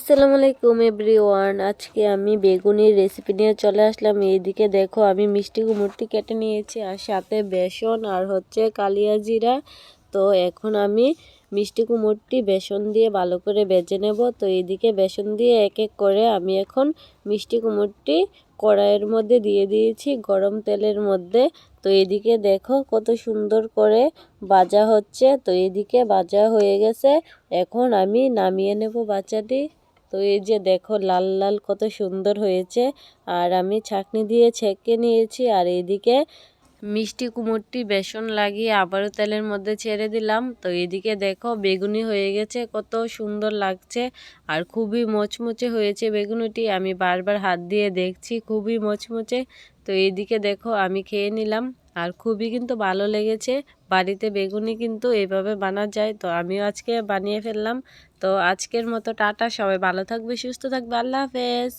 আসসালামু আলাইকুম এভরিওয়ান। আজকে আমি বেগুনের রেসিপি নিয়ে চলে আসলাম। এইদিকে দেখো আমি মিষ্টি কুমড়টি কেটে নিয়েছি আর সাথে বেসন আর হচ্ছে কালিয়া জিরা। তো এখন আমি মিষ্টি কুমড়টি বেসন দিয়ে ভালো করে ভেজে নেব। তো এইদিকে বেসন দিয়ে এক এক করে আমি এখন মিষ্টি কুমড়টি কড়াইয়ের মধ্যে দিয়ে দিয়েছি গরম তেলের মধ্যে। তো এদিকে দেখো কত সুন্দর করে ভাজা হচ্ছে। তো এদিকে ভাজা হয়ে গেছে, এখন আমি নামিয়ে নেব বাচ্চাটি। তো এই যে দেখো লাল লাল কত সুন্দর হয়েছে, আর আমি ছাঁকনি দিয়ে ছেঁকে নিয়েছি। আর এইদিকে মিষ্টি কুমড়টি বেসন লাগিয়ে আবারও তেলের মধ্যে ছেড়ে দিলাম। তো এদিকে দেখো বেগুনি হয়ে গেছে, কত সুন্দর লাগছে আর খুবই মচমচে হয়েছে বেগুনিটি। আমি বারবার হাত দিয়ে দেখছি, খুবই মচমচে। তো এইদিকে দেখো আমি খেয়ে নিলাম আর খুবই কিন্তু ভালো লেগেছে। বাড়িতে বেগুনি কিন্তু এইভাবে বানা যায়, তো আমিও আজকে বানিয়ে ফেললাম। তো আজকের মতো টাটা, সবাই ভালো থাকবে, সুস্থ থাকবে, আল্লাহ হাফেজ।